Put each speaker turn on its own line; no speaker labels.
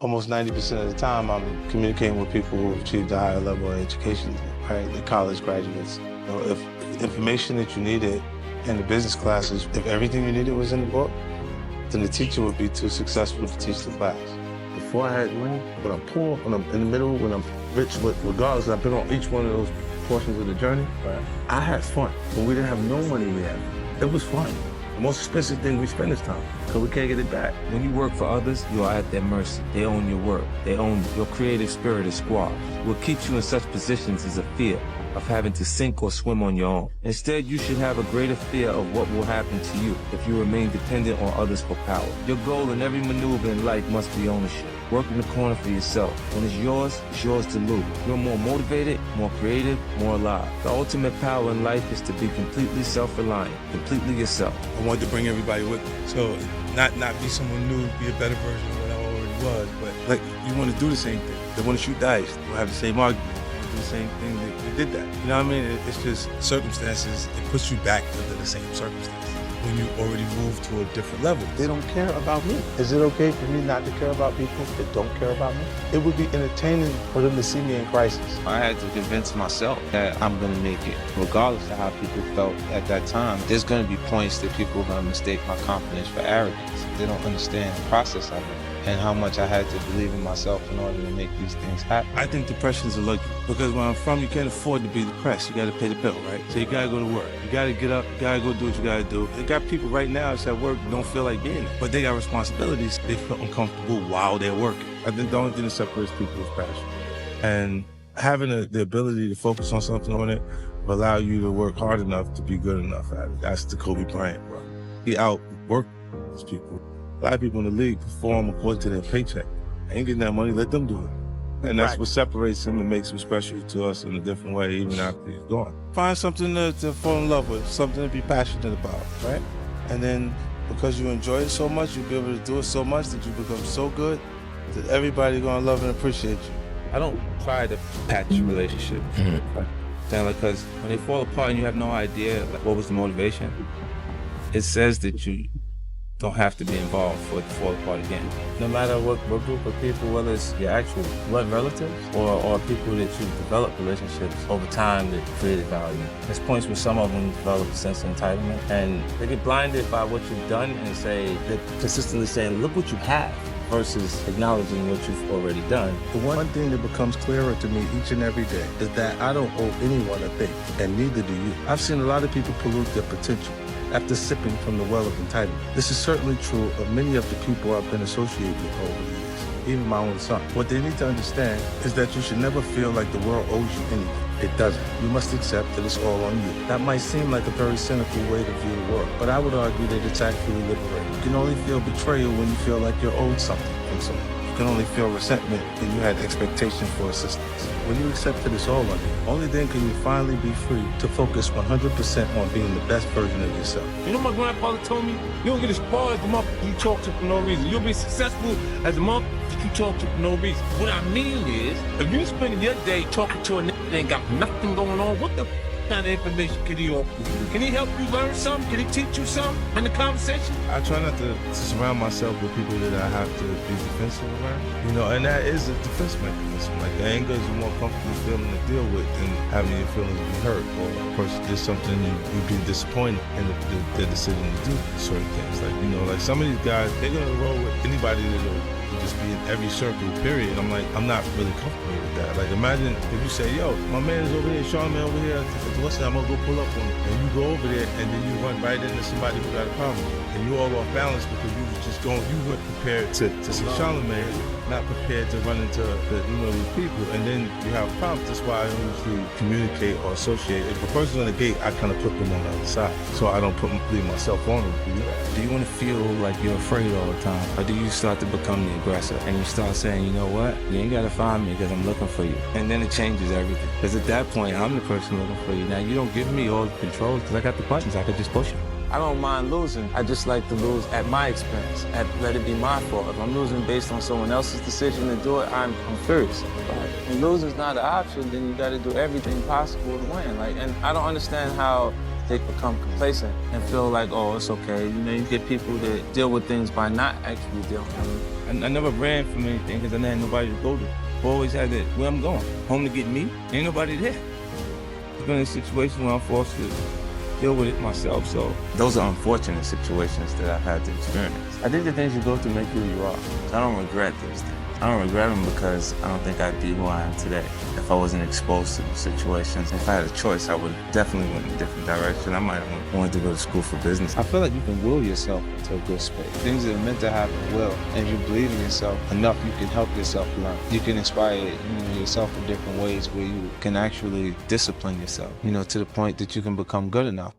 almost 90% of the time, I'm communicating with people who've achieved a higher level of education, right? The college graduates. If the information that you needed in the business classes, if everything you needed was in the book, then the teacher would be too successful to teach the class.
Before I had money, when I'm poor, when I'm in the middle, when I'm rich, regardless, I've been on each one of those portions of the journey. Right. I had fun. When we didn't have no money, it was fun. The most expensive thing we spend is time, because we can't get it back.
When you work for others, you are at their mercy. They own your work. They own your creative spirit is squashed. What keeps you in such positions is a fear of having to sink or swim on your own. Instead, you should have a greater fear of what will happen to you if you remain dependent on others for power. Your goal in every maneuver in life must be ownership. Work in the corner for yourself. When it's yours to lose. You're more motivated, more creative, more alive. The ultimate power in life is to be completely self-reliant, completely yourself.
I wanted to bring everybody with me. So not be someone new, be a better version of what I already was, but like you want to do the same thing. They want to shoot dice. We'll have the same argument. Do the same thing. They did that. You know what I mean? It's just circumstances. It puts you back into the same circumstances when you already moved to a different level. They don't care about me. Is it okay for me not to care about people that don't care about me? It would be entertaining for them to see me in crisis.
I had to convince myself that I'm going to make it, regardless of how people felt at that time. There's going to be points that people are going to mistake my confidence for arrogance. They don't understand the process of it and how much I had to believe in myself in order to make these things happen.
I think depression is a luxury because where I'm from, you can't afford to be depressed. You got to pay the bill, right? So you got to go to work. You got to get up. You got to go do what you got to do. They got people right now that's at work that don't feel like being there, but they got responsibilities. They feel uncomfortable while they're working. I think the only thing that separates people is passion. And having the ability to focus on something on it will allow you to work hard enough to be good enough at it. That's the Kobe Bryant, bro. He outworked those people. A lot of people in the league perform according to their paycheck. They ain't getting that money, let them do it. And that's what separates him and makes him special to us in a different way, even after he's gone. Find something to fall in love with, something to be passionate about, right? And then because you enjoy it so much, you'll be able to do it so much that you become so good that everybody's gonna love and appreciate you.
I don't try to patch relationships. Because when they fall apart and you have no idea what was the motivation, it says that you don't have to be involved for it to fall apart again. No matter what group of people, whether it's your actual blood relatives or people that you develop relationships over time that created value. There's points where some of them develop a sense of entitlement and they get blinded by what you've done and they're consistently saying, look what you have, versus acknowledging what you've already done.
The one thing that becomes clearer to me each and every day is that I don't owe anyone a thing, and neither do you. I've seen a lot of people pollute their potential after sipping from the well of entitlement. This is certainly true of many of the people I've been associated with over the years, even my own son. What they need to understand is that you should never feel like the world owes you anything. It doesn't. You must accept that it's all on you. That might seem like a very cynical way to view the world, but I would argue that it's actually liberating. You can only feel betrayal when you feel like you're owed something from someone. You can only feel resentment when you had expectations for assistance. When you accept that it's all on you, only then can you finally be free to focus 100% on being the best version of yourself.
You know my grandfather told me, you don't get as far as the motherfucker you talk to for no reason. You'll be successful as the motherfucker you talk to for no reason. What I mean is, if you spend your day talking to a nigga that ain't got nothing going on, what the kind of information can he offer you? Can he help you learn something? Can he teach you something in the conversation?
I try not to surround myself with people that I have to be defensive around. You know, and that is a defense mechanism. Like the anger is a more comfortable feeling to deal with than having your feelings be hurt. Or a person did something you'd be disappointed in their decision to do certain things. Like, you know, like some of these guys, they're gonna roll with anybody that'll just be in every circle, period. I'm like, I'm not really comfortable with that. Like, imagine if you say, yo, my man is over here, Sean man over here, listen, I'm gonna go pull up on him. And you go over there and then you run right into somebody who got a problem. And you all off balance because you was just going, you weren't prepared to see Charlamagne, not prepared to run into these people. And then you have problems. That's why I don't usually communicate or associate. If a person's on the gate, I kind of put them on the other side. So I don't leave myself on them.
Do you want to feel like you're afraid all the time? Or do you start to become the aggressor and you start saying, you know what, you ain't got to find me because I'm looking for you. And then it changes everything. Because at that point, I'm the person looking for you. Now, you don't give me all the controls because I got the buttons. I could just push them. I don't mind losing. I just like to lose at my expense. Let it be my fault. If I'm losing based on someone else's decision to do it, I'm furious. But when losing's not an option, then you got to do everything possible to win. And I don't understand how they become complacent and feel like, oh, it's okay. You know, you get people that deal with things by not actually dealing with them. I never ran from anything because I didn't have nobody to go to. I always had that, where I'm going, home to get me, ain't nobody there. I've been in a situation where I'm forced to deal with it myself, so those are unfortunate situations that I've had to experience. I think the things you go through make you who you are. So I don't regret those things. I don't regret them because I don't think I'd be who I am today if I wasn't exposed to those situations. If I had a choice, I would definitely went in a different direction. I might have wanted to go to school for business.
I feel like you can will yourself into a good space. Things that are meant to happen will. And if you believe in yourself enough, you can help yourself learn. You can inspire yourself in different ways where you can actually discipline yourself, to the point that you can become good enough.